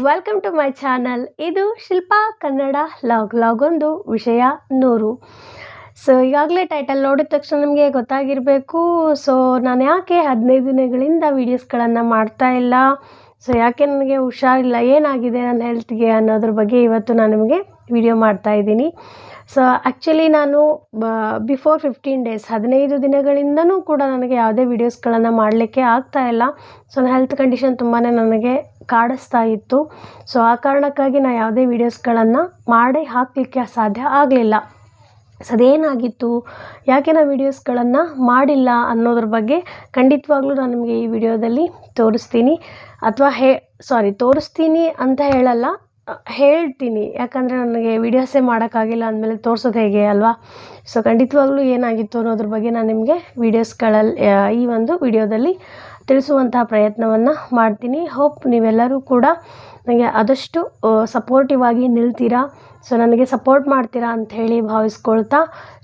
Welcome to my channel. ಇದು Shilpa Kannada log ಒಂದು ವಿಷಯ 100. ಸೊ ಈಗಾಗಲೇ ಟೈಟಲ್ ನೋಡಿದ ತಕ್ಷಣ ನಿಮಗೆ ಗೊತ್ತಾಗಿರಬೇಕು. ಸೊ ನಾನು ಯಾಕೆ 15 ದಿನಗಳಿಂದ ವೀಡಿಯೋಸ್ಗಳನ್ನು ಮಾಡ್ತಾ ಇಲ್ಲ, ಸೊ ಯಾಕೆ ನನಗೆ ಹುಷಾರಿಲ್ಲ, ಏನಾಗಿದೆ ನನ್ನ ಹೆಲ್ತ್ಗೆ ಅನ್ನೋದ್ರ ಬಗ್ಗೆ ಇವತ್ತು ನಾನು ನಿಮಗೆ ವಿಡಿಯೋ ಮಾಡ್ತಾ ಇದ್ದೀನಿ. ಸೊ ಆ್ಯಕ್ಚುಲಿ ನಾನು ಬಿಫೋರ್ 15 ಡೇಸ್ 15 ದಿನಗಳಿಂದನೂ ಕೂಡ ನನಗೆ ಯಾವುದೇ ವೀಡಿಯೋಸ್ಗಳನ್ನು ಮಾಡಲಿಕ್ಕೆ ಆಗ್ತಾಯಿಲ್ಲ. ಸೊ ನನ್ನ ಹೆಲ್ತ್ ಕಂಡೀಷನ್ ತುಂಬಾ ನನಗೆ ಕಾಡಿಸ್ತಾ ಇತ್ತು. ಸೊ ಆ ಕಾರಣಕ್ಕಾಗಿ ನಾನು ಯಾವುದೇ ವೀಡಿಯೋಸ್ಗಳನ್ನು ಮಾಡಿ ಹಾಕಲಿಕ್ಕೆ ಸಾಧ್ಯ ಆಗಲಿಲ್ಲ. ಸೊ ಅದೇನಾಗಿತ್ತು, ಯಾಕೆ ನಾನು ವೀಡಿಯೋಸ್ಗಳನ್ನು ಮಾಡಿಲ್ಲ ಅನ್ನೋದ್ರ ಬಗ್ಗೆ ಖಂಡಿತವಾಗ್ಲೂ ನಾನು ನಿಮಗೆ ಈ ವಿಡಿಯೋದಲ್ಲಿ ತೋರಿಸ್ತೀನಿ. ಅಥವಾ ತೋರಿಸ್ತೀನಿ ಅಂತ ಹೇಳಲ್ಲ, ಹೇಳ್ತೀನಿ. ಯಾಕಂದರೆ ನನಗೆ ವೀಡಿಯೋಸೇ ಮಾಡೋಕ್ಕಾಗಿಲ್ಲ ಅಂದಮೇಲೆ ತೋರಿಸೋದು ಹೇಗೆ ಅಲ್ವಾ. ಸೊ ಖಂಡಿತವಾಗ್ಲೂ ಏನಾಗಿತ್ತು ಅನ್ನೋದ್ರ ಬಗ್ಗೆ ನಾನು ನಿಮಗೆ ಈ ಒಂದು ವಿಡಿಯೋದಲ್ಲಿ ತಿಳಿಸುವಂತಹ ಪ್ರಯತ್ನವನ್ನು ಮಾಡ್ತೀನಿ. ಹೋಪ್ ನೀವೆಲ್ಲರೂ ಕೂಡ ನನಗೆ ಆದಷ್ಟು ಸಪೋರ್ಟಿವ್ ಆಗಿ ನಿಲ್ತೀರಾ, ಸೊ ನನಗೆ ಸಪೋರ್ಟ್ ಮಾಡ್ತೀರಾ ಅಂತ ಹೇಳಿ ಭಾವಿಸ್ಕೊಳ್ತಾ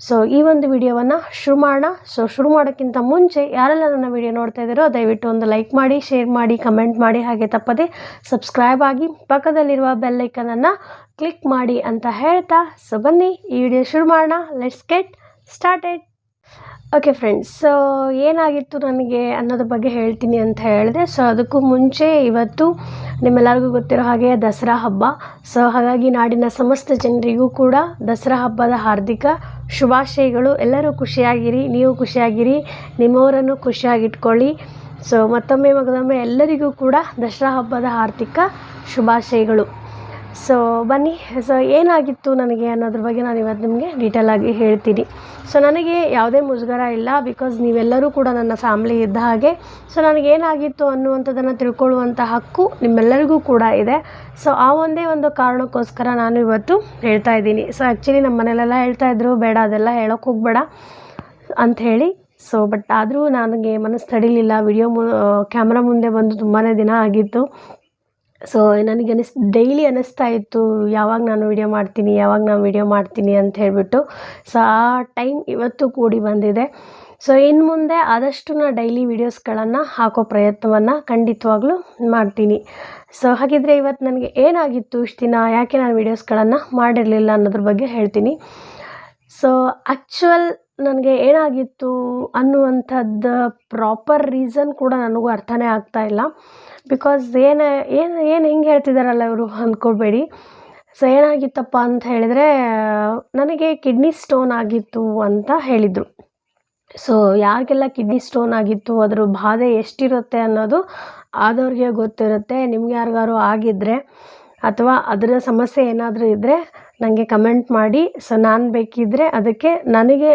ಸೊ ಈ ಒಂದು ವಿಡಿಯೋವನ್ನು ಶುರು ಮಾಡೋಣ. ಸೊ ಶುರು ಮಾಡೋಕ್ಕಿಂತ ಮುಂಚೆ ಯಾರೆಲ್ಲ ನನ್ನ ವಿಡಿಯೋ ನೋಡ್ತಾ ಇದ್ದೀರೋ ದಯವಿಟ್ಟು ಒಂದು ಲೈಕ್ ಮಾಡಿ, ಶೇರ್ ಮಾಡಿ, ಕಮೆಂಟ್ ಮಾಡಿ, ಹಾಗೆ ತಪ್ಪದೆ ಸಬ್ಸ್ಕ್ರೈಬ್ ಆಗಿ ಪಕ್ಕದಲ್ಲಿರುವ ಬೆಲ್ ಐಕನನ್ನು ಕ್ಲಿಕ್ ಮಾಡಿ ಅಂತ ಹೇಳ್ತಾ ಸೊ ಬನ್ನಿ ಈ ವಿಡಿಯೋ ಶುರು ಮಾಡೋಣ. Let's get started. Okay friends, so ಏನಾಗಿತ್ತು ನನಗೆ ಅನ್ನೋದ್ರ ಬಗ್ಗೆ ಹೇಳ್ತೀನಿ ಅಂತ ಹೇಳಿದೆ. ಸೊ ಅದಕ್ಕೂ ಮುಂಚೆ ಇವತ್ತು ನಿಮ್ಮೆಲ್ಲರಿಗೂ ಗೊತ್ತಿರೋ ಹಾಗೆ ದಸರಾ ಹಬ್ಬ. ಸೊ ಹಾಗಾಗಿ ನಾಡಿನ ಸಮಸ್ತ ಜನರಿಗೂ ಕೂಡ ದಸರಾ ಹಬ್ಬದ ಹಾರ್ದಿಕ ಶುಭಾಶಯಗಳು. ಎಲ್ಲರೂ ಖುಷಿಯಾಗಿರಿ, ನೀವು ಖುಷಿಯಾಗಿರಿ, ನಿಮ್ಮವರನ್ನು ಖುಷಿಯಾಗಿಟ್ಕೊಳ್ಳಿ. ಸೊ ಮತ್ತೊಮ್ಮೆ ಎಲ್ಲರಿಗೂ ಕೂಡ ದಸರಾ ಹಬ್ಬದ ಹಾರ್ದಿಕ ಶುಭಾಶಯಗಳು. ಸೊ ಬನ್ನಿ, ಸೊ ಏನಾಗಿತ್ತು ನನಗೆ ಅನ್ನೋದ್ರ ಬಗ್ಗೆ ನಾನು ಇವತ್ತು ನಿಮಗೆ ಡೀಟೇಲಾಗಿ ಹೇಳ್ತೀನಿ. ಸೊ ನನಗೆ ಯಾವುದೇ ಮುಜುಗರ ಇಲ್ಲ, ಬಿಕಾಸ್ ನೀವೆಲ್ಲರೂ ಕೂಡ ನನ್ನ ಫ್ಯಾಮಿಲಿ ಇದ್ದ ಹಾಗೆ. ಸೊ ನನಗೇನಾಗಿತ್ತು ಅನ್ನುವಂಥದ್ದನ್ನು ತಿಳ್ಕೊಳ್ಳುವಂಥ ಹಕ್ಕು ನಿಮ್ಮೆಲ್ಲರಿಗೂ ಕೂಡ ಇದೆ. ಸೊ ಆ ಒಂದೇ ಒಂದು ಕಾರಣಕ್ಕೋಸ್ಕರ ನಾನು ಇವತ್ತು ಹೇಳ್ತಾ ಇದ್ದೀನಿ. ಸೊ ಆ್ಯಕ್ಚುಲಿ ನಮ್ಮ ಮನೇಲೆಲ್ಲ ಹೇಳ್ತಾಯಿದ್ರು, ಬೇಡ ಅದೆಲ್ಲ ಹೇಳೋಕ್ಕೆ ಹೋಗಬೇಡ ಅಂಥೇಳಿ. ಸೊ ಬಟ್ ಆದರೂ ನನಗೆ ಮನಸ್ಸು ತಡಿಲಿಲ್ಲ. ಕ್ಯಾಮ್ರಾ ಮುಂದೆ ಬಂದು ತುಂಬಾ ದಿನ ಆಗಿತ್ತು. ಸೊ ನನಗೆ ಡೈಲಿ ಅನ್ನಿಸ್ತಾ ಇತ್ತು, ಯಾವಾಗ ನಾನು ವಿಡಿಯೋ ಮಾಡ್ತೀನಿ ಅಂತ ಹೇಳಿಬಿಟ್ಟು. ಸೊ ಆ ಟೈಮ್ ಇವತ್ತು ಕೂಡಿ ಬಂದಿದೆ. ಸೊ ಇನ್ನು ಮುಂದೆ ಆದಷ್ಟು ನಾನು ಡೈಲಿ ವೀಡಿಯೋಸ್ಗಳನ್ನು ಹಾಕೋ ಪ್ರಯತ್ನವನ್ನು ಖಂಡಿತವಾಗ್ಲೂ ಮಾಡ್ತೀನಿ. ಸೊ ಹಾಗಿದ್ರೆ ಇವತ್ತು ನನಗೆ ಏನಾಗಿತ್ತು ಇಷ್ಟು ದಿನ, ಯಾಕೆ ನಾನು ವೀಡಿಯೋಸ್ಗಳನ್ನು ಮಾಡಿರಲಿಲ್ಲ ಅನ್ನೋದ್ರ ಬಗ್ಗೆ ಹೇಳ್ತೀನಿ. ಸೊ ಆ್ಯಕ್ಚುಯಲ್ ನನಗೆ ಏನಾಗಿತ್ತು ಅನ್ನುವಂಥದ್ದು ಪ್ರಾಪರ್ ರೀಸನ್ ಕೂಡ ನನಗೂ ಅರ್ಥನೇ ಆಗ್ತಾಯಿಲ್ಲ. ಬಿಕಾಸ್ ಏನು ಹೆಂಗೆ ಹೇಳ್ತಿದ್ದಾರಲ್ಲ ಇವರು ಅಂದ್ಕೊಳ್ಬೇಡಿ. ಸೊ ಏನಾಗಿತ್ತಪ್ಪ ಅಂತ ಹೇಳಿದರೆ, ನನಗೆ ಕಿಡ್ನಿ ಸ್ಟೋನ್ ಆಗಿತ್ತು ಅಂತ ಹೇಳಿದರು. ಸೊ ಯಾರಿಗೆಲ್ಲ ಕಿಡ್ನಿ ಸ್ಟೋನ್ ಆಗಿತ್ತು, ಅದರ ಬಾಧೆ ಎಷ್ಟಿರುತ್ತೆ ಅನ್ನೋದು ಆದವ್ರಿಗೆ ಗೊತ್ತಿರುತ್ತೆ. ನಿಮ್ಗೆ ಯಾರಿಗಾರು ಆಗಿದ್ದರೆ ಅಥವಾ ಅದರ ಸಮಸ್ಯೆ ಏನಾದರೂ ಇದ್ದರೆ ನನಗೆ ಕಮೆಂಟ್ ಮಾಡಿ. ಸೊ ನಾನು ಬೇಕಿದ್ದರೆ ಅದಕ್ಕೆ ನನಗೆ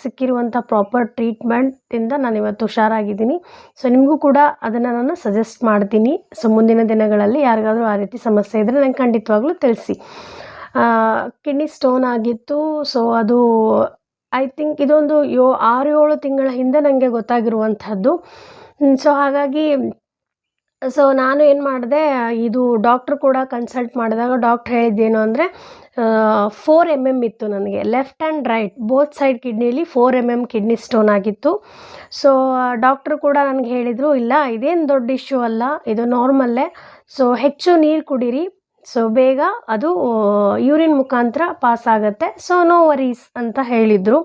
ಸಿಕ್ಕಿರುವಂಥ ಪ್ರಾಪರ್ ಟ್ರೀಟ್ಮೆಂಟಿಂದ ನಾನು ಇವತ್ತು ಹುಷಾರಾಗಿದ್ದೀನಿ. ಸೊ ನಿಮಗೂ ಕೂಡ ಅದನ್ನು ನಾನು ಸಜೆಸ್ಟ್ ಮಾಡ್ತೀನಿ. ಸೊ ಮುಂದಿನ ದಿನಗಳಲ್ಲಿ ಯಾರಿಗಾದರೂ ಆ ರೀತಿ ಸಮಸ್ಯೆ ಇದ್ದರೆ ನಂಗೆ ಖಂಡಿತವಾಗ್ಲೂ ತಿಳಿಸಿ. ಕಿಡ್ನಿ ಸ್ಟೋನ್ ಆಗಿತ್ತು. ಸೊ ಅದು ಐ ಥಿಂಕ್ ಇದೊಂದು 6-7 ತಿಂಗಳ ಹಿಂದೆ ನನಗೆ ಗೊತ್ತಾಗಿರುವಂಥದ್ದು. ಸೊ ಹಾಗಾಗಿ ನಾನು ಏನು ಮಾಡಿದೆ, ಇದು ಡಾಕ್ಟ್ರು ಕೂಡ ಕನ್ಸಲ್ಟ್ ಮಾಡಿದಾಗ ಡಾಕ್ಟ್ರ್ ಹೇಳಿದ್ದೇನು ಅಂದರೆ 4 mm ಇತ್ತು ನನಗೆ, left and right both side ಕಿಡ್ನಿಲಿ 4 mm ಕಿಡ್ನಿ ಸ್ಟೋನ್ ಆಗಿತ್ತು. ಸೊ ಡಾಕ್ಟ್ರು ಕೂಡ ನನಗೆ ಹೇಳಿದರು, ಇಲ್ಲ ಇದೇನು ದೊಡ್ಡ ಇಶ್ಯೂ ಅಲ್ಲ, ಇದು ನಾರ್ಮಲ್ಲೇ. ಸೊ ಹೆಚ್ಚು ನೀರು ಕುಡೀರಿ, ಸೊ ಬೇಗ ಅದು ಯೂರಿನ್ ಮುಖಾಂತರ ಪಾಸ್ ಆಗುತ್ತೆ. ಸೊ ನೋ ವರೀಸ್ ಅಂತ ಹೇಳಿದರು.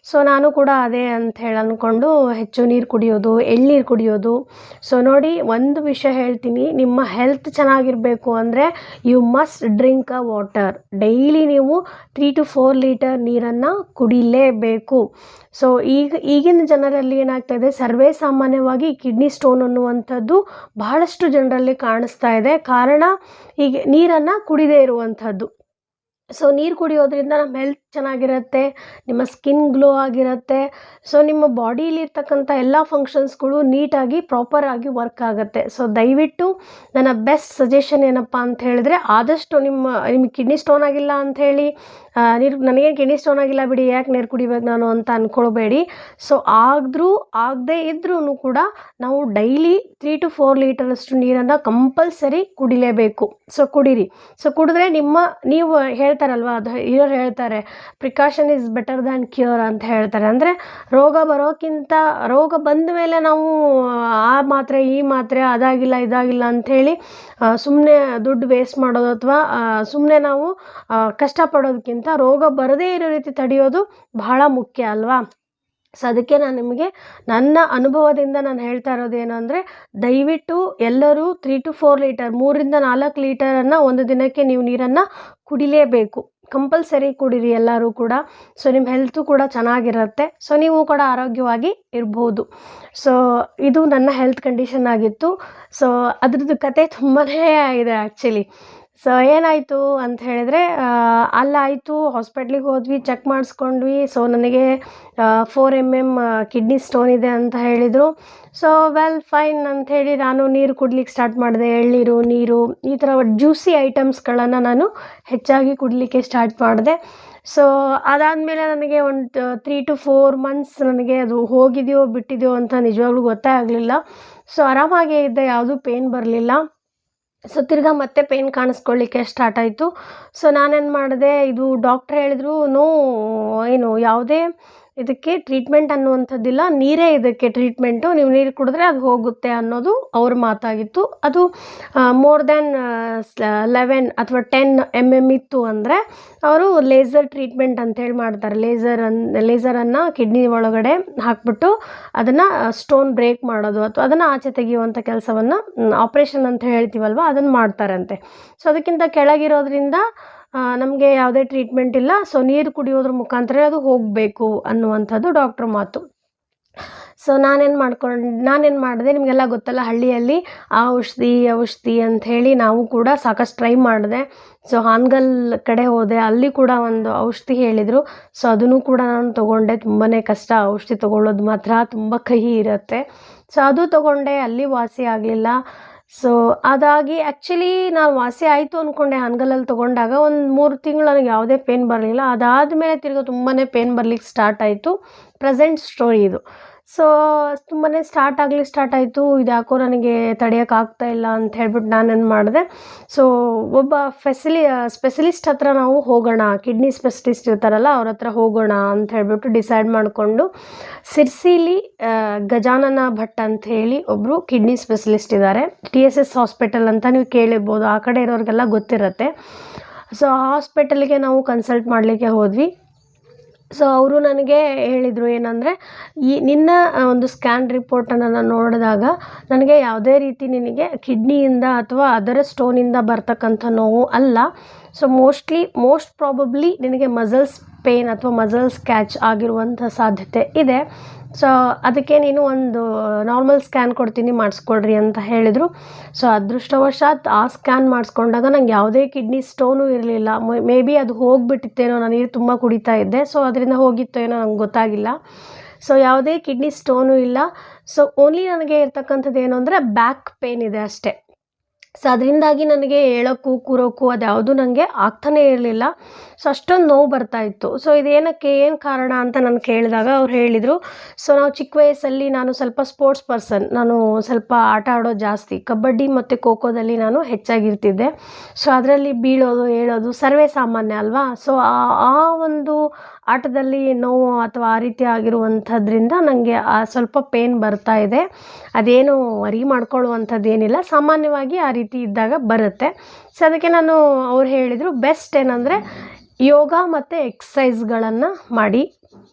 ಸೊ ನಾನು ಕೂಡ ಅದೇ ಅಂತ ಹೇಳಿ ಅಂದ್ಕೊಂಡು ಹೆಚ್ಚು ನೀರು ಕುಡಿಯೋದು, ಎಳ್ನೀರು ಕುಡಿಯೋದು. ಸೊ ನೋಡಿ, ಒಂದು ವಿಷಯ ಹೇಳ್ತೀನಿ, ನಿಮ್ಮ ಹೆಲ್ತ್ ಚೆನ್ನಾಗಿರಬೇಕು ಅಂದರೆ you must drink a water. Daily ನೀವು 3 to 4 ಲೀಟರ್ ನೀರನ್ನು ಕುಡಿಲೇಬೇಕು. ಸೊ ಈಗಿನ ಜನರಲ್ಲಿ ಏನಾಗ್ತಾಯಿದೆ, ಸರ್ವೇ ಸಾಮಾನ್ಯವಾಗಿ ಕಿಡ್ನಿ ಸ್ಟೋನ್ ಅನ್ನುವಂಥದ್ದು ಬಹಳಷ್ಟು ಜನರಲ್ಲಿ ಕಾಣಿಸ್ತಾ ಇದೆ. ಕಾರಣ ಈಗ ನೀರನ್ನು ಕುಡಿದೇ ಇರುವಂಥದ್ದು. ಸೊ ನೀರು ಕುಡಿಯೋದ್ರಿಂದ ನಮ್ಮ ಹೆಲ್ತ್ ಚೆನ್ನಾಗಿರುತ್ತೆ, ನಿಮ್ಮ ಸ್ಕಿನ್ ಗ್ಲೋ ಆಗಿರುತ್ತೆ. ಸೊ ನಿಮ್ಮ ಬಾಡಿಲಿರ್ತಕ್ಕಂಥ ಎಲ್ಲ ಫಂಕ್ಷನ್ಸ್ಗಳು ನೀಟಾಗಿ ಪ್ರಾಪರಾಗಿ ವರ್ಕ್ ಆಗುತ್ತೆ. ಸೊ ದಯವಿಟ್ಟು ನನ್ನ ಬೆಸ್ಟ್ ಸಜೆಷನ್ ಏನಪ್ಪ ಅಂತ ಹೇಳಿದ್ರೆ, ಆದಷ್ಟು ನಿಮಗೆ ಕಿಡ್ನಿ ಸ್ಟೋನ್ ಆಗಿಲ್ಲ ಅಂಥೇಳಿ ನನಗೇನು ಕಿಡ್ನಿ ಸ್ಟೋನ್ ಆಗಿಲ್ಲ ಬಿಡಿ, ಯಾಕೆ ನೀರು ಕುಡಿಬೇಕು ನಾನು ಅಂತ ಅಂದ್ಕೊಳ್ಬೇಡಿ. ಸೊ ಆಗದೇ ಇದ್ರೂ ಕೂಡ ನಾವು ಡೈಲಿ 3 to 4 ಲೀಟರಷ್ಟು ನೀರನ್ನು ಕಂಪಲ್ಸರಿ ಕುಡಿಲೇಬೇಕು. ಸೊ ಕುಡೀರಿ. ಸೊ ಕುಡಿದ್ರೆ ನೀವು ಹೇಳ್ತಾರಲ್ವ, ಅದು ಇರೋರು ಹೇಳ್ತಾರೆ, precaution is better than cure ಅಂತ ಹೇಳ್ತಾರೆ. ಅಂದರೆ ರೋಗ ಬಂದ ಮೇಲೆ ನಾವು ಆ ಮಾತ್ರೆ ಈ ಮಾತ್ರೆ ಅದಾಗಿಲ್ಲ ಇದಾಗಿಲ್ಲ ಅಂಥೇಳಿ ಸುಮ್ಮನೆ ದುಡ್ಡು ವೇಸ್ಟ್ ಮಾಡೋದು ಅಥವಾ ಸುಮ್ಮನೆ ನಾವು ಕಷ್ಟಪಡೋದಕ್ಕಿಂತ ರೋಗ ಬರದೇ ಇರೋ ರೀತಿ ತಡೆಯೋದು ಬಹಳ ಮುಖ್ಯ ಅಲ್ವಾ. ಸೊ ಅದಕ್ಕೆ ನಾನು ನಿಮಗೆ ನನ್ನ ಅನುಭವದಿಂದ ನಾನು ಹೇಳ್ತಾ ಇರೋದೇನು ಅಂದರೆ, ದಯವಿಟ್ಟು ಎಲ್ಲರೂ 3 to 4 ಲೀಟರ್ 3ರಿಂದ 4 ಲೀಟರನ್ನು ಒಂದು ದಿನಕ್ಕೆ ನೀವು ನೀರನ್ನು ಕುಡಿಲೇಬೇಕು. ಕಂಪಲ್ಸರಿ ಕುಡೀರಿ ಎಲ್ಲರೂ ಕೂಡ. ಸೊ ನಿಮ್ಮ ಹೆಲ್ತು ಕೂಡ ಚೆನ್ನಾಗಿರುತ್ತೆ. ಸೊ ನೀವು ಕೂಡ ಆರೋಗ್ಯವಾಗಿ ಇರ್ಬೋದು. ಸೊ ಇದು ನನ್ನ ಹೆಲ್ತ್ ಕಂಡೀಷನ್ ಆಗಿತ್ತು. ಸೊ ಅದ್ರದ್ದು ಕತೆ ತುಂಬಾ ಇದೆ ಆ್ಯಕ್ಚುಲಿ. ಸೊ ಏನಾಯಿತು ಅಂತ ಹೇಳಿದ್ರೆ, ಅಲ್ಲಾಯಿತು, ಹಾಸ್ಪಿಟ್ಲಿಗೆ ಹೋದ್ವಿ, ಚೆಕ್ ಮಾಡಿಸ್ಕೊಂಡ್ವಿ. ಸೊ ನನಗೆ 4 mm ಕಿಡ್ನಿ ಸ್ಟೋನ್ ಇದೆ ಅಂತ ಹೇಳಿದರು. ಸೊ ವೆಲ್ ಫೈನ್ ಅಂಥೇಳಿ ನಾನು ನೀರು ಕುಡ್ಲಿಕ್ಕೆ ಸ್ಟಾರ್ಟ್ ಮಾಡಿದೆ. ಎಳ್ನೀರು, ನೀರು, ಈ ಥರ ಜ್ಯೂಸಿ ಐಟಮ್ಸ್ಗಳನ್ನು ನಾನು ಹೆಚ್ಚಾಗಿ ಕುಡಲಿಕ್ಕೆ ಸ್ಟಾರ್ಟ್ ಮಾಡಿದೆ. ಸೊ ಅದಾದಮೇಲೆ ನನಗೆ ಒಂದು 3 to 4 months ನನಗೆ ಅದು ಹೋಗಿದೆಯೋ ಬಿಟ್ಟಿದೆಯೋ ಅಂತ ನಿಜವಾಗ್ಲೂ ಗೊತ್ತೇ ಆಗಲಿಲ್ಲ. ಸೊ ಆರಾಮಾಗೇ ಇದ್ದೆ, ಯಾವುದೂ ಪೇನ್ ಬರಲಿಲ್ಲ. ಸೊ ತಿರ್ಗಾ ಮತ್ತೆ ಪೇನ್ ಕಾಣಿಸ್ಕೊಳ್ಳಿಕ್ಕೆ ಸ್ಟಾರ್ಟ್ ಆಯಿತು. ಸೊ ನಾನೇನು ಮಾಡಿದೆ, ಇದು ಡಾಕ್ಟ್ರ್ ಹೇಳಿದ್ರು, ಯಾವುದೇ ಇದಕ್ಕೆ ಟ್ರೀಟ್ಮೆಂಟ್ ಅನ್ನುವಂಥದ್ದಿಲ್ಲ, ನೀರೇ ಇದಕ್ಕೆ ಟ್ರೀಟ್ಮೆಂಟು, ನೀವು ನೀರು ಕುಡಿದ್ರೆ ಅದು ಹೋಗುತ್ತೆ ಅನ್ನೋದು ಅವ್ರ ಮಾತಾಗಿತ್ತು. ಅದು ಮೋರ್ ದ್ಯಾನ್ 11 ಅಥವಾ 10 mm ಇತ್ತು ಅಂದರೆ ಅವರು ಲೇಸರ್ ಟ್ರೀಟ್ಮೆಂಟ್ ಅಂತೇಳಿ ಮಾಡ್ತಾರೆ. ಲೇಸರನ್ನು ಕಿಡ್ನಿ ಒಳಗಡೆ ಹಾಕ್ಬಿಟ್ಟು ಅದನ್ನು ಸ್ಟೋನ್ ಬ್ರೇಕ್ ಮಾಡೋದು ಅಥವಾ ಅದನ್ನು ಆಚೆ ತೆಗೆಯುವಂಥ ಕೆಲಸವನ್ನು ಆಪ್ರೇಷನ್ ಅಂತ ಹೇಳ್ತೀವಲ್ವ, ಅದನ್ನು ಮಾಡ್ತಾರಂತೆ. ಸೊ ಅದಕ್ಕಿಂತ ಕೆಳಗಿರೋದ್ರಿಂದ ನಮಗೆ ಯಾವುದೇ ಟ್ರೀಟ್ಮೆಂಟ್ ಇಲ್ಲ. ಸೊ ನೀರು ಕುಡಿಯೋದ್ರ ಮುಖಾಂತರ ಅದು ಹೋಗಬೇಕು ಅನ್ನುವಂಥದ್ದು ಡಾಕ್ಟ್ರ್ ಮಾತು. ಸೊ ನಾನೇನು ಮಾಡಿದೆ, ನಿಮಗೆಲ್ಲ ಗೊತ್ತಲ್ಲ, ಹಳ್ಳಿಯಲ್ಲಿ ಆ ಔಷಧಿ ಅಂಥೇಳಿ ನಾವು ಕೂಡ ಸಾಕಷ್ಟು ಟ್ರೈ ಮಾಡಿದೆ. ಸೊ ಹಾನಗಲ್ ಕಡೆ ಹೋದೆ, ಅಲ್ಲಿ ಕೂಡ ಒಂದು ಔಷಧಿ ಹೇಳಿದರು. ಸೊ ಅದನ್ನು ಕೂಡ ನಾನು ತೊಗೊಂಡೆ. ತುಂಬಾ ಕಷ್ಟ, ಔಷಧಿ ತೊಗೊಳ್ಳೋದು ಮಾತ್ರ ತುಂಬ ಕಹಿ ಇರುತ್ತೆ. ಸೊ ಅದು ತೊಗೊಂಡೆ, ಅಲ್ಲಿ ವಾಸಿ ಆಗಲಿಲ್ಲ. ಸೊ ಅದಾಗಿ ಆ್ಯಕ್ಚುಲಿ ನಾನು ವಾಸಿ ಆಯಿತು ಅಂದ್ಕೊಂಡೆ ಹಾನಗಲಲ್ಲಿ ತೊಗೊಂಡಾಗ. ಒಂದು 3 ತಿಂಗಳು ನನಗೆ ಯಾವುದೇ ಪೇನ್ ಬರಲಿಲ್ಲ. ಅದಾದಮೇಲೆ ತಿರ್ಗಿ ತುಂಬಾ ಪೇನ್ ಬರಲಿಕ್ಕೆ ಸ್ಟಾರ್ಟ್ ಆಯಿತು. ಪ್ರೆಸೆಂಟ್ ಸ್ಟೋರಿ ಇದು. ಸೊ ತುಂಬಾ ಸ್ಟಾರ್ಟ್ ಆಯಿತು. ಇದು ಯಾಕೋ ನನಗೆ ತಡೆಯೋಕ್ಕಾಗ್ತಾ ಇಲ್ಲ ಅಂತ ಹೇಳ್ಬಿಟ್ಟು ನಾನೇನು ಮಾಡಿದೆ, ಸೊ ಒಬ್ಬ ಸ್ಪೆಷಲಿಸ್ಟ್ ಹತ್ರ ನಾವು ಹೋಗೋಣ, ಕಿಡ್ನಿ ಸ್ಪೆಷಲಿಸ್ಟ್ ಇರ್ತಾರಲ್ಲ ಅವ್ರ ಹತ್ರ ಹೋಗೋಣ ಅಂತ ಹೇಳ್ಬಿಟ್ಟು ಡಿಸೈಡ್ ಮಾಡಿಕೊಂಡು, ಸಿರ್ಸಿಲಿ ಗಜಾನನ ಭಟ್ ಅಂತ ಹೇಳಿ ಒಬ್ಬರು ಕಿಡ್ನಿ ಸ್ಪೆಷಲಿಸ್ಟ್ ಇದ್ದಾರೆ. TSS ಹಾಸ್ಪಿಟಲ್ ಅಂತ ನೀವು ಕೇಳಿರ್ಬೋದು, ಆ ಕಡೆ ಇರೋರಿಗೆಲ್ಲ ಗೊತ್ತಿರುತ್ತೆ. ಸೊ ಆ ಹಾಸ್ಪಿಟಲ್ಗೆ ನಾವು ಕನ್ಸಲ್ಟ್ ಮಾಡಲಿಕ್ಕೆ ಹೋದ್ವಿ. ಸೊ ಅವರು ನನಗೆ ಹೇಳಿದರು ಏನಂದರೆ, ನಿನ್ನ ಒಂದು ಸ್ಕ್ಯಾನ್ ರಿಪೋರ್ಟನ್ನು ನಾನು ನೋಡಿದಾಗ ನನಗೆ ಯಾವುದೇ ರೀತಿ ನಿನಗೆ ಕಿಡ್ನಿಯಿಂದ ಅಥವಾ ಅದರ ಸ್ಟೋನಿಂದ ಬರ್ತಕ್ಕಂಥ ನೋವು ಅಲ್ಲ. ಸೊ ಮೋಸ್ಟ್ ಪ್ರಾಬಬ್ಲಿ ನಿನಗೆ ಮಸಲ್ಸ್ ಪೇನ್ ಅಥವಾ ಮಸಲ್ಸ್ ಕ್ಯಾಚ್ ಆಗಿರುವಂಥ ಸಾಧ್ಯತೆ ಇದೆ. ಸೊ ಅದಕ್ಕೆ ನೀನು ಒಂದು ನಾರ್ಮಲ್ ಸ್ಕ್ಯಾನ್ ಕೊಡ್ತೀನಿ, ಮಾಡಿಸ್ಕೊಳ್ರಿ ಅಂತ ಹೇಳಿದರು. ಸೊ ಅದೃಷ್ಟವಶಾತ್ ಆ ಸ್ಕ್ಯಾನ್ ಮಾಡಿಸ್ಕೊಂಡಾಗ ನಂಗೆ ಯಾವುದೇ ಕಿಡ್ನಿ ಸ್ಟೋನು ಇರಲಿಲ್ಲ. ಮೇ ಬಿ ಅದು ಹೋಗಿಬಿಟ್ಟಿತ್ತೇನೋ, ನಾನು ನೀರು ತುಂಬ ಕುಡಿತಾ ಇದ್ದೆ. ಸೊ ಅದರಿಂದ ಹೋಗಿತ್ತೋ ಏನೋ ನಂಗೆ ಗೊತ್ತಾಗಿಲ್ಲ. ಸೊ ಯಾವುದೇ ಕಿಡ್ನಿ ಸ್ಟೋನು ಇಲ್ಲ. ಸೊ ಓನ್ಲಿ ನನಗೆ ಇರ್ತಕ್ಕಂಥದ್ದು ಏನು ಅಂದರೆ ಬ್ಯಾಕ್ ಪೇನ್ ಇದೆ ಅಷ್ಟೇ. ಸೊ ಅದರಿಂದಾಗಿ ನನಗೆ ಹೇಳೋಕ್ಕೂ ಕೂರೋಕ್ಕೂ ಅದ್ಯಾವುದೂ ನನಗೆ ಆಗ್ತಾನೇ ಇರಲಿಲ್ಲ. ಸೊ ಅಷ್ಟೊಂದು ನೋವು ಬರ್ತಾಯಿತ್ತು. ಸೊ ಇದೇನಕ್ಕೆ, ಏನು ಕಾರಣ ಅಂತ ನಾನು ಕೇಳಿದಾಗ ಅವ್ರು ಹೇಳಿದರು, ಸೊ ನಾವು ಚಿಕ್ಕ ವಯಸ್ಸಲ್ಲಿ ನಾನು ಸ್ವಲ್ಪ ಸ್ಪೋರ್ಟ್ಸ್ ಪರ್ಸನ್, ನಾನು ಸ್ವಲ್ಪ ಆಟ ಆಡೋದು ಜಾಸ್ತಿ, ಕಬಡ್ಡಿ ಮತ್ತು ಖೋಖೋದಲ್ಲಿ ನಾನು ಹೆಚ್ಚಾಗಿರ್ತಿದ್ದೆ. ಸೊ ಅದರಲ್ಲಿ ಬೀಳೋದು ಹೇಳೋದು ಸರ್ವೇ ಸಾಮಾನ್ಯ ಅಲ್ವಾ. ಸೊ ಆ ಒಂದು ಆಟದಲ್ಲಿ ನೋವು ಅಥವಾ ಆ ರೀತಿ ಆಗಿರುವಂಥದ್ರಿಂದ ನನಗೆ ಸ್ವಲ್ಪ ಪೇನ್ ಬರ್ತಾ ಇದೆ. ಅದೇನು ವರಿ ಮಾಡ್ಕೊಳ್ಳುವಂಥದ್ದೇನಿಲ್ಲ, ಸಾಮಾನ್ಯವಾಗಿ ಆ ರೀತಿ ಇದ್ದಾಗ ಬರುತ್ತೆ. ಸೊ ಅದಕ್ಕೆ ಅವ್ರು ಹೇಳಿದರು, ಬೆಸ್ಟ್ ಏನಂದರೆ ಯೋಗ ಮತ್ತು ಎಕ್ಸಸೈಸ್ಗಳನ್ನು ಮಾಡಿ,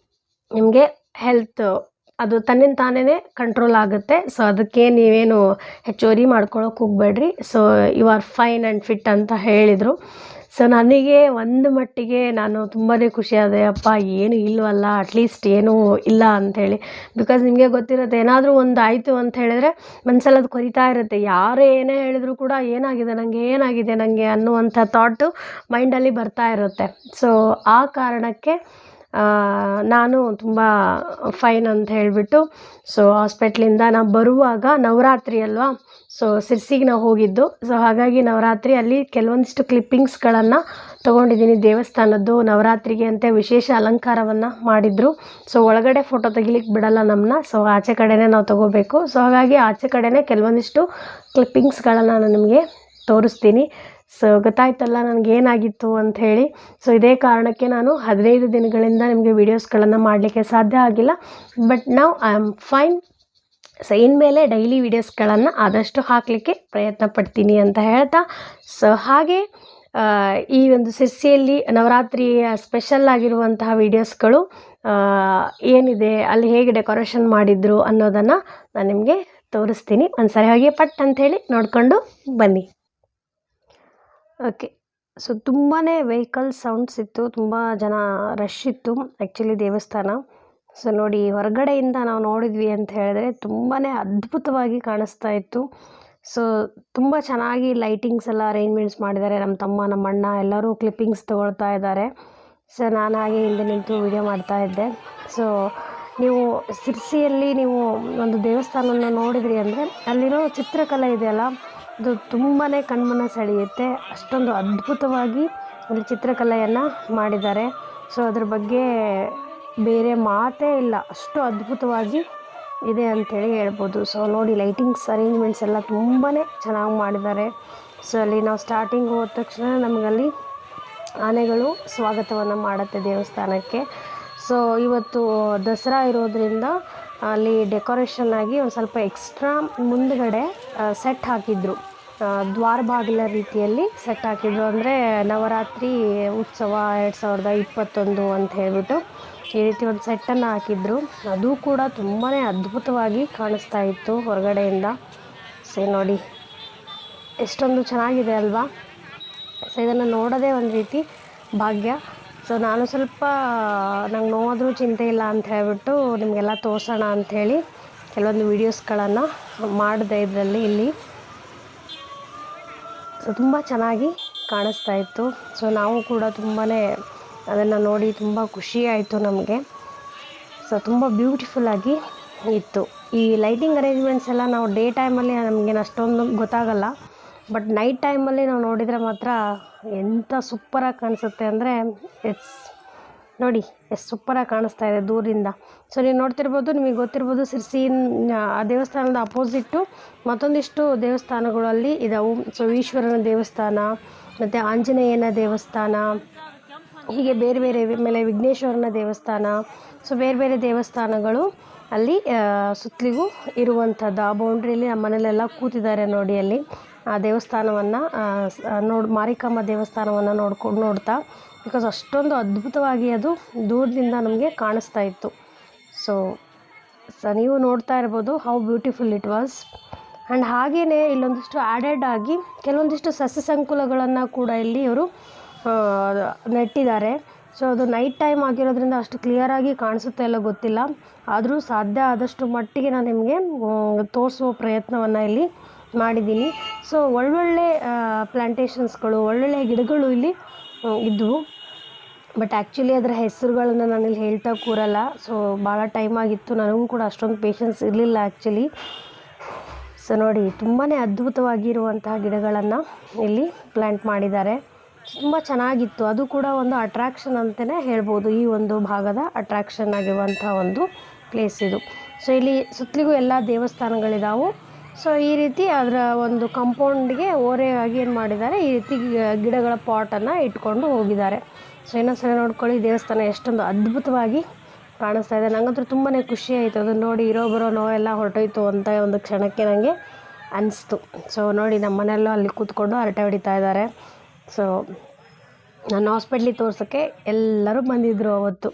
ನಿಮಗೆ ಹೆಲ್ತ್ ಅದು ತನ್ನಿಂದ ತಾನೇ ಕಂಟ್ರೋಲ್ ಆಗುತ್ತೆ. ಸೊ ಅದಕ್ಕೆ ನೀವೇನು ಹೆಚ್ಚುವರಿ ಮಾಡ್ಕೊಳ್ಳೋಕೆ ಹೋಗಬೇಡ್ರಿ. So you are fine and fit ಅಂತ ಹೇಳಿದರು. ಸೊ ನನಗೆ ಒಂದು ಮಟ್ಟಿಗೆ ನಾನು ತುಂಬಾ ಖುಷಿಯಾದೆ, ಅಪ್ಪ ಏನು ಇಲ್ಲವಲ್ಲ, ಅಟ್ಲೀಸ್ಟ್ ಏನೂ ಇಲ್ಲ ಅಂಥೇಳಿ. ಬಿಕಾಸ್ ನಿಮಗೆ ಗೊತ್ತಿರುತ್ತೆ, ಏನಾದರೂ ಒಂದು ಆಯಿತು ಅಂತ ಹೇಳಿದ್ರೆ ಮನಸ್ಸಲ್ಲಿ ಅದು ಕೊರಿತಾ ಇರುತ್ತೆ. ಯಾರು ಏನೇ ಹೇಳಿದ್ರು ಕೂಡ ಏನಾಗಿದೆ ನನಗೆ ಅನ್ನುವಂಥ ಥಾಟು ಮೈಂಡಲ್ಲಿ ಬರ್ತಾ ಇರುತ್ತೆ. ಸೊ ಆ ಕಾರಣಕ್ಕೆ ನಾನು ತುಂಬ ಫೈನ್ ಅಂತ ಹೇಳಿಬಿಟ್ಟು, ಸೊ ಹಾಸ್ಪಿಟ್ಲಿಂದ ನಾವು ಬರುವಾಗ ನವರಾತ್ರಿ ಅಲ್ವಾ, ಸೊ ಸಿರ್ಸಿಗೆ ನಾವು ಹೋಗಿದ್ದು. ಸೊ ಹಾಗಾಗಿ ನವರಾತ್ರಿ ಅಲ್ಲಿ ಕೆಲವೊಂದಿಷ್ಟು ಕ್ಲಿಪ್ಪಿಂಗ್ಸ್ಗಳನ್ನು ತೊಗೊಂಡಿದ್ದೀನಿ. ದೇವಸ್ಥಾನದ್ದು ನವರಾತ್ರಿಗೆ ಅಂತ ವಿಶೇಷ ಅಲಂಕಾರವನ್ನು ಮಾಡಿದರು. ಸೊ ಒಳಗಡೆ ಫೋಟೋ ತೆಗಿಲಿಕ್ಕೆ ಬಿಡಲ್ಲ ನಮ್ಮನ್ನ. ಸೊ ಆಚೆ ಕಡೆನೇ ನಾವು ತೊಗೋಬೇಕು. ಸೊ ಹಾಗಾಗಿ ಆಚೆ ಕಡೆನೇ ಕೆಲವೊಂದಿಷ್ಟು ಕ್ಲಿಪ್ಪಿಂಗ್ಸ್ಗಳನ್ನು ನಾನು ನಿಮಗೆ ತೋರಿಸ್ತೀನಿ. ಸೊ ಗೊತ್ತಾಯ್ತಲ್ಲ ನನಗೇನಾಗಿತ್ತು ಅಂಥೇಳಿ. ಸೊ ಇದೇ ಕಾರಣಕ್ಕೆ ನಾನು 15 ದಿನಗಳಿಂದ ನಿಮಗೆ ವೀಡಿಯೋಸ್ಗಳನ್ನು ಮಾಡಲಿಕ್ಕೆ ಸಾಧ್ಯ ಆಗಿಲ್ಲ. But now I am fine. So ಇನ್ಮೇಲೆ ಡೈಲಿ ವೀಡಿಯೋಸ್ಗಳನ್ನು ಆದಷ್ಟು ಹಾಕಲಿಕ್ಕೆ ಪ್ರಯತ್ನ ಪಡ್ತೀನಿ ಅಂತ ಹೇಳ್ತಾ, ಸೊ ಹಾಗೆ ಈ ಒಂದು ಸಿರ್ಸಿಯಲ್ಲಿ ನವರಾತ್ರಿ ಸ್ಪೆಷಲ್ ಆಗಿರುವಂತಹ ವೀಡಿಯೋಸ್ಗಳು ಏನಿದೆ, ಅಲ್ಲಿ ಹೇಗೆ ಡೆಕೋರೇಷನ್ ಮಾಡಿದ್ರು ಅನ್ನೋದನ್ನು ನಾನು ನಿಮಗೆ ತೋರಿಸ್ತೀನಿ. ಒಂದ್ಸರಿ ಹಾಗೆ ಪಟ್ ಅಂಥೇಳಿ ನೋಡಿಕೊಂಡು ಬನ್ನಿ. ಓಕೆ, ಸೊ ತುಂಬಾ ವೆಹಿಕಲ್ ಸೌಂಡ್ಸ್ ಇತ್ತು, ತುಂಬ ಜನ ರಶ್ ಇತ್ತು ಆ್ಯಕ್ಚುಲಿ ದೇವಸ್ಥಾನ. ಸೊ ನೋಡಿ, ಹೊರಗಡೆಯಿಂದ ನಾವು ನೋಡಿದ್ವಿ ಅಂತ ಹೇಳಿದ್ರೆ ತುಂಬಾ ಅದ್ಭುತವಾಗಿ ಕಾಣಿಸ್ತಾ ಇತ್ತು. ಸೊ ತುಂಬ ಚೆನ್ನಾಗಿ ಲೈಟಿಂಗ್ಸ್ ಎಲ್ಲ ಅರೇಂಜ್ಮೆಂಟ್ಸ್ ಮಾಡಿದ್ದಾರೆ. ನಮ್ಮ ತಮ್ಮ, ನಮ್ಮ ಅಣ್ಣ ಎಲ್ಲರೂ ಕ್ಲಿಪ್ಪಿಂಗ್ಸ್ ತೊಗೊಳ್ತಾ ಇದ್ದಾರೆ. ಸೊ ನಾನು ಹಾಗೆ ಹಿಂದೆ ನಿಂತು ವಿಡಿಯೋ ಮಾಡ್ತಾಯಿದ್ದೆ. ಸೊ ನೀವು ಸಿರ್ಸಿಯಲ್ಲಿ ನೀವು ಒಂದು ದೇವಸ್ಥಾನವನ್ನು ನೋಡಿದ್ರಿ ಅಂದರೆ ಅಲ್ಲಿರೋ ಚಿತ್ರಕಲೆ ಇದೆಯಲ್ಲ, ಅದು ತುಂಬಾ ಕಣ್ಮನ ಸೆಳೆಯುತ್ತೆ. ಅಷ್ಟೊಂದು ಅದ್ಭುತವಾಗಿ ಅಲ್ಲಿ ಚಿತ್ರಕಲೆಯನ್ನು ಮಾಡಿದ್ದಾರೆ. ಸೊ ಅದ್ರ ಬಗ್ಗೆ ಬೇರೆ ಮಾತೇ ಇಲ್ಲ, ಅಷ್ಟು ಅದ್ಭುತವಾಗಿ ಇದೆ ಅಂಥೇಳಿ ಹೇಳ್ಬೋದು. ಸೊ ನೋಡಿ, ಲೈಟಿಂಗ್ಸ್ ಅರೇಂಜ್ಮೆಂಟ್ಸ್ ಎಲ್ಲ ತುಂಬಾ ಚೆನ್ನಾಗಿ ಮಾಡಿದ್ದಾರೆ. ಸೊ ಅಲ್ಲಿ ನಾವು ಸ್ಟಾರ್ಟಿಂಗ್ ಹೋದ ತಕ್ಷಣ ನಮಗಲ್ಲಿ ಆನೆಗಳು ಸ್ವಾಗತವನ್ನು ಮಾಡುತ್ತೆ ದೇವಸ್ಥಾನಕ್ಕೆ. ಸೊ ಇವತ್ತು ದಸರಾ ಇರೋದ್ರಿಂದ ಅಲ್ಲಿ ಡೆಕೋರೇಷನ್ ಆಗಿ ಒಂದು ಸ್ವಲ್ಪ ಎಕ್ಸ್ಟ್ರಾ ಮುಂದುಗಡೆ ಸೆಟ್ ಹಾಕಿದ್ರು, ದ್ವಾರ ಬಾಗಿಲ ರೀತಿಯಲ್ಲಿ ಸೆಟ್ ಹಾಕಿದ್ರು. ಅಂದರೆ ನವರಾತ್ರಿ ಉತ್ಸವ 2021 ಅಂತ ಹೇಳ್ಬಿಟ್ಟು ಈ ರೀತಿ ಒಂದು ಸೆಟ್ಟನ್ನು ಹಾಕಿದ್ರು. ಅದು ಕೂಡ ತುಂಬಾ ಅದ್ಭುತವಾಗಿ ಕಾಣಿಸ್ತಾ ಇತ್ತು ಹೊರಗಡೆಯಿಂದ. ಸೊ ನೋಡಿ, ಎಷ್ಟೊಂದು ಚೆನ್ನಾಗಿದೆ ಅಲ್ವಾ. ಸೊ ಇದನ್ನು ನೋಡೋದೇ ಒಂದು ರೀತಿ ಭಾಗ್ಯ. ಸೊ ನಾನು ಸ್ವಲ್ಪ ನಂಗೆ ನೋವಾದರೂ ಚಿಂತೆ ಇಲ್ಲ ಅಂತ ಹೇಳ್ಬಿಟ್ಟು ನಿಮಗೆಲ್ಲ ತೋರಿಸೋಣ ಅಂಥೇಳಿ ಕೆಲವೊಂದು ವೀಡಿಯೋಸ್ಗಳನ್ನು ಮಾಡಿದೆ ಇದರಲ್ಲಿ ಇಲ್ಲಿ. ಸೊ ತುಂಬ ಚೆನ್ನಾಗಿ ಕಾಣಿಸ್ತಾ ಇತ್ತು. ಸೊ ನಾವು ಕೂಡ ತುಂಬಾ ಅದನ್ನು ನೋಡಿ ತುಂಬ ಖುಷಿ ಆಯಿತು ನಮಗೆ. ಸೊ ತುಂಬ ಬ್ಯೂಟಿಫುಲ್ಲಾಗಿ ಇತ್ತು. ಈ ಲೈಟಿಂಗ್ ಅರೇಂಜ್ಮೆಂಟ್ಸ್ ಎಲ್ಲ ನಾವು ಡೇ ಟೈಮಲ್ಲಿ ನಮಗೇನು ಅಷ್ಟೊಂದು ಗೊತ್ತಾಗಲ್ಲ, ಬಟ್ ನೈಟ್ ಟೈಮಲ್ಲಿ ನಾವು ನೋಡಿದರೆ ಮಾತ್ರ ಎಂಥ ಸೂಪರಾಗಿ ಕಾಣಿಸುತ್ತೆ ಅಂದರೆ ನೋಡಿ ಎಷ್ಟು ಸೂಪರಾಗಿ ಕಾಣಿಸ್ತಾ ಇದೆ ದೂರದಿಂದ. ಸೊ ನೀವು ನೋಡ್ತಿರ್ಬೋದು, ನಿಮಗೆ ಗೊತ್ತಿರ್ಬೋದು, ಸಿರ್ಸಿ ಆ ದೇವಸ್ಥಾನದ ಅಪೋಸಿಟ್ಟು ಮತ್ತೊಂದಿಷ್ಟು ದೇವಸ್ಥಾನಗಳಲ್ಲಿ ಇದಾವೆ. ಸೊ ಈಶ್ವರನ ದೇವಸ್ಥಾನ ಮತ್ತು ಆಂಜನೇಯನ ದೇವಸ್ಥಾನ, ಹೀಗೆ ಬೇರೆ ಬೇರೆ, ಮೇಲೆ ವಿಘ್ನೇಶ್ವರನ ದೇವಸ್ಥಾನ. ಸೊ ಬೇರೆ ಬೇರೆ ದೇವಸ್ಥಾನಗಳು ಅಲ್ಲಿ ಸುತ್ತಲಿಗೂ ಇರುವಂಥದ್ದು. ಆ ಬೌಂಡ್ರಿಯಲ್ಲಿ ನಮ್ಮ ಮನೇಲೆಲ್ಲ ಕೂತಿದ್ದಾರೆ ನೋಡಿ ಅಲ್ಲಿ ಆ ದೇವಸ್ಥಾನವನ್ನು ಮಾರಿಕಾಂಬಾ ದೇವಸ್ಥಾನವನ್ನು ನೋಡ್ತಾ, ಬಿಕಾಸ್ ಅಷ್ಟೊಂದು ಅದ್ಭುತವಾಗಿ ಅದು ದೂರದಿಂದ ನಮಗೆ ಕಾಣಿಸ್ತಾ ಇತ್ತು. ಸೊ ನೀವು ನೋಡ್ತಾ ಇರ್ಬೋದು how beautiful it was. And ಹಾಗೆಯೇ ಇಲ್ಲೊಂದಿಷ್ಟು ಆ್ಯಡೆಡ್ ಆಗಿ ಕೆಲವೊಂದಿಷ್ಟು ಸಸ್ಯ ಸಂಕುಲಗಳನ್ನು ಕೂಡ ಇಲ್ಲಿ ಇವರು ನೆಟ್ಟಿದ್ದಾರೆ. ಸೊ ಅದು ನೈಟ್ ಟೈಮ್ ಆಗಿರೋದ್ರಿಂದ ಅಷ್ಟು ಕ್ಲಿಯರಾಗಿ ಕಾಣಿಸುತ್ತೆ ಇಲ್ಲ ಗೊತ್ತಿಲ್ಲ, ಆದರೂ ಸಾಧ್ಯ ಆದಷ್ಟು ಮಟ್ಟಿಗೆ ನಾನು ನಿಮಗೆ ತೋರಿಸುವ ಪ್ರಯತ್ನವನ್ನು ಇಲ್ಲಿ ಮಾಡಿದ್ದೀನಿ. ಸೊ ಒಳ್ಳೊಳ್ಳೆ ಪ್ಲ್ಯಾಂಟೇಷನ್ಸ್ಗಳು, ಒಳ್ಳೊಳ್ಳೆ ಗಿಡಗಳು ಇಲ್ಲಿ ಇದ್ದವು. ಬಟ್ ಆ್ಯಕ್ಚುಲಿ ಅದರ ಹೆಸರುಗಳನ್ನು ನಾನಿಲ್ಲಿ ಹೇಳ್ತಾ ಕೂರಲ್ಲ. ಸೊ ಭಾಳ ಟೈಮ್ ಆಗಿತ್ತು, ನನಗೂ ಕೂಡ ಅಷ್ಟೊಂದು ಪೇಷನ್ಸ್ ಇರಲಿಲ್ಲ ಆ್ಯಕ್ಚುಲಿ. ಸೊ ನೋಡಿ, ತುಂಬಾ ಅದ್ಭುತವಾಗಿರುವಂತಹ ಗಿಡಗಳನ್ನು ಇಲ್ಲಿ ಪ್ಲ್ಯಾಂಟ್ ಮಾಡಿದ್ದಾರೆ. ತುಂಬ ಚೆನ್ನಾಗಿತ್ತು. ಅದು ಕೂಡ ಒಂದು ಅಟ್ರಾಕ್ಷನ್ ಅಂತಲೇ ಹೇಳ್ಬೋದು, ಈ ಒಂದು ಭಾಗದ ಅಟ್ರಾಕ್ಷನ್ ಆಗಿರುವಂಥ ಒಂದು ಪ್ಲೇಸ್ ಇದು. ಸೊ ಇಲ್ಲಿ ಸುತ್ತಲಿಗೂ ಎಲ್ಲ ದೇವಸ್ಥಾನಗಳಿದಾವೆ. ಸೊ ಈ ರೀತಿ ಅದರ ಒಂದು ಕಾಂಪೌಂಡ್ಗೆ ಓರೆಯಾಗಿ ಏನು ಮಾಡಿದ್ದಾರೆ, ಈ ರೀತಿ ಗಿಡಗಳ ಪಾಟನ್ನು ಇಟ್ಕೊಂಡು ಹೋಗಿದ್ದಾರೆ. ಸೊ ಇನ್ನೊಂದ್ಸಲ ನೋಡ್ಕೊಳ್ಳಿ, ದೇವಸ್ಥಾನ ಎಷ್ಟೊಂದು ಅದ್ಭುತವಾಗಿ ಕಾಣಿಸ್ತಾ ಇದೆ. ನನಗಂತೂ ತುಂಬಾ ಖುಷಿ ಆಯಿತು ಅದನ್ನು ನೋಡಿ. ಇರೋ ಬರೋ ನೋವೆಲ್ಲ ಹೊರಟೋಯ್ತು ಅಂತ ಒಂದು ಕ್ಷಣಕ್ಕೆ ನನಗೆ ಅನಿಸ್ತು. ಸೊ ನೋಡಿ, ನಮ್ಮ ಮನೆಯಲ್ಲೂ ಅಲ್ಲಿ ಕೂತ್ಕೊಂಡು ಹರಟೆ ಹೊಡಿತಾ ಇದ್ದಾರೆ. ಸೊ ನಾನು ಹಾಸ್ಪಿಟ್ಲಿಗೆ ತೋರ್ಸೋಕ್ಕೆ ಎಲ್ಲರೂ ಬಂದಿದ್ದರು ಅವತ್ತು.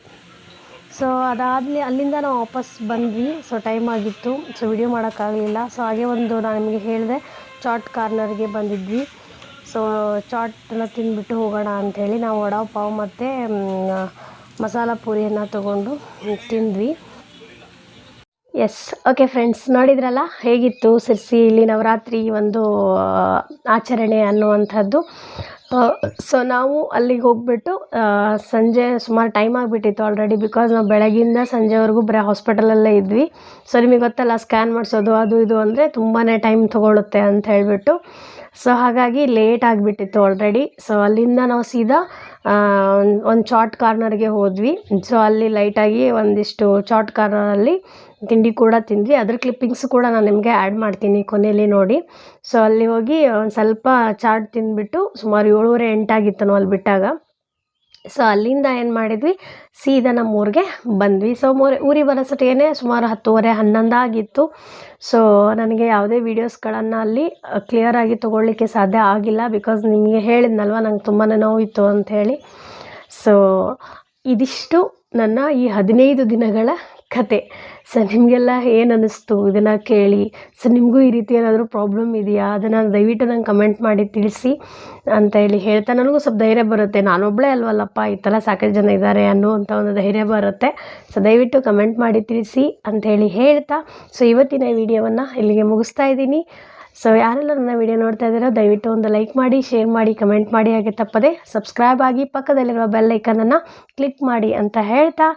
ಸೊ ಅದಾದಮೇಲೆ ಅಲ್ಲಿಂದ ನಾವು ವಾಪಸ್ ಬಂದ್ವಿ. ಸೊ ಟೈಮ್ ಆಗಿತ್ತು, ಸೊ ವಿಡಿಯೋ ಮಾಡೋಕ್ಕಾಗಲಿಲ್ಲ. ಸೊ ಹಾಗೆ ಒಂದು ನಾನು ನಿಮಗೆ ಹೇಳಿದೆ, ಚಾಟ್ ಕಾರ್ನರ್ಗೆ ಬಂದಿದ್ವಿ. ಸೊ ಚಾಟನ್ನು ತಿಂದುಬಿಟ್ಟು ಹೋಗೋಣ ಅಂಥೇಳಿ ನಾವು ವಡಾ ಪಾವ್ ಮತ್ತು ಮಸಾಲ ಪೂರಿಯನ್ನು ತೊಗೊಂಡು ತಿಂದ್ವಿ. ಎಸ್, ಓಕೆ ಫ್ರೆಂಡ್ಸ್, ನೋಡಿದ್ರಲ್ಲ ಹೇಗಿತ್ತು ಸಿರ್ಸಿಯಲ್ಲಿ ನವರಾತ್ರಿ ಒಂದು ಆಚರಣೆ ಅನ್ನುವಂಥದ್ದು. ಸೊ ನಾವು ಅಲ್ಲಿಗೆ ಹೋಗ್ಬಿಟ್ಟು ಸಂಜೆ ಸುಮಾರು ಟೈಮ್ ಆಗಿಬಿಟ್ಟಿತ್ತು ಆಲ್ರೆಡಿ, ಬಿಕಾಸ್ ನಾವು ಬೆಳಗ್ಗಿಂದ ಸಂಜೆವರೆಗೂ ಬರೀ ಹಾಸ್ಪಿಟಲಲ್ಲೇ ಇದ್ವಿ. ಸೊ ನಿಮಗೆ ಗೊತ್ತಲ್ಲ, ಸ್ಕ್ಯಾನ್ ಮಾಡಿಸೋದು ಅದು ಇದು ಅಂದರೆ ತುಂಬಾ ಟೈಮ್ ತೊಗೊಳುತ್ತೆ ಅಂತ ಹೇಳಿಬಿಟ್ಟು. ಸೊ ಹಾಗಾಗಿ ಲೇಟ್ ಆಗಿಬಿಟ್ಟಿತ್ತು ಆಲ್ರೆಡಿ. ಸೊ ಅಲ್ಲಿಂದ ನಾವು ಸೀದಾ ಒಂದು ಚಾಟ್ ಕಾರ್ನರ್ಗೆ ಹೋದ್ವಿ. ಸೊ ಅಲ್ಲಿ ಲೈಟಾಗಿ ಒಂದಿಷ್ಟು ಚಾಟ್ ಕಾರ್ನರಲ್ಲಿ ತಿಂಡಿ ಕೂಡ ತಿಂದ್ವಿ. ಅದ್ರ ಕ್ಲಿಪ್ಪಿಂಗ್ಸು ಕೂಡ ನಾನು ನಿಮಗೆ ಆ್ಯಡ್ ಮಾಡ್ತೀನಿ ಕೊನೆಯಲ್ಲಿ ನೋಡಿ. ಸೊ ಅಲ್ಲಿ ಹೋಗಿ ಒಂದು ಸ್ವಲ್ಪ ಚಾಟ್ ತಿಂದ್ಬಿಟ್ಟು ಸುಮಾರು 7:30 8 ಆಗಿತ್ತು ನಾವು ಅಲ್ಲಿ ಬಿಟ್ಟಾಗ. ಸೊ ಅಲ್ಲಿಂದ ಏನು ಮಾಡಿದ್ವಿ, ಸೀದಾ ನಮ್ಮ ಊರಿಗೆ ಬಂದ್ವಿ. ಸೊ ಊರಿಗೆ ಬರೋಷ್ಟೇನೆ ಸುಮಾರು 10:30 11 ಆಗಿತ್ತು. ಸೊ ನನಗೆ ಯಾವುದೇ ವೀಡಿಯೋಸ್ಗಳನ್ನು ಅಲ್ಲಿ ಕ್ಲಿಯರಾಗಿ ತೊಗೊಳ್ಳಿಕ್ಕೆ ಸಾಧ್ಯ ಆಗಿಲ್ಲ. ಬಿಕಾಸ್ ನಿಮಗೆ ಹೇಳಿದ್ನಲ್ವ ನಂಗೆ ತುಂಬಾ ನೋವಿತ್ತು ಅಂಥೇಳಿ. ಸೊ ಇದಿಷ್ಟು ನನ್ನ ಈ 15 ದಿನಗಳ ಕತೆ. ಸೊ ನಿಮಗೆಲ್ಲ ಏನು ಅನ್ನಿಸ್ತು ಇದನ್ನು ಕೇಳಿ? ಸೊ ನಿಮಗೂ ಈ ರೀತಿ ಏನಾದರೂ ಪ್ರಾಬ್ಲಮ್ ಇದೆಯಾ? ಅದನ್ನು ದಯವಿಟ್ಟು ನಂಗೆ ಕಮೆಂಟ್ ಮಾಡಿ ತಿಳಿಸಿ ಅಂತ ಹೇಳಿ ಹೇಳ್ತಾ, ನನಗೂ ಸ್ವಲ್ಪ ಧೈರ್ಯ ಬರುತ್ತೆ. ನಾನೊಬ್ಬಳೇ ಅಲ್ವಲ್ಲಪ್ಪ, ಈ ಥರ ಸಾಕಷ್ಟು ಜನ ಇದ್ದಾರೆ ಅನ್ನುವಂಥ ಒಂದು ಧೈರ್ಯ ಬರುತ್ತೆ. ಸೊ ದಯವಿಟ್ಟು ಕಮೆಂಟ್ ಮಾಡಿ ತಿಳಿಸಿ ಅಂಥೇಳಿ ಹೇಳ್ತಾ, ಸೊ ಇವತ್ತಿನ ಈ ವಿಡಿಯೋವನ್ನು ಇಲ್ಲಿಗೆ ಮುಗಿಸ್ತಾ ಇದ್ದೀನಿ. ಸೊ ಯಾರೆಲ್ಲ ನನ್ನ ವಿಡಿಯೋ ನೋಡ್ತಾ ಇದ್ದೀರೋ ದಯವಿಟ್ಟು ಒಂದು ಲೈಕ್ ಮಾಡಿ, ಶೇರ್ ಮಾಡಿ, ಕಮೆಂಟ್ ಮಾಡಿ, ಹಾಗೆ ತಪ್ಪದೆ ಸಬ್ಸ್ಕ್ರೈಬ್ ಆಗಿ ಪಕ್ಕದಲ್ಲಿರುವ ಬೆಲ್ ಐಕನನ್ನು ಕ್ಲಿಕ್ ಮಾಡಿ ಅಂತ ಹೇಳ್ತಾ,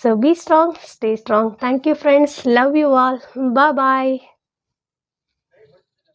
so be strong, stay strong. Thank you friends, love you all, bye.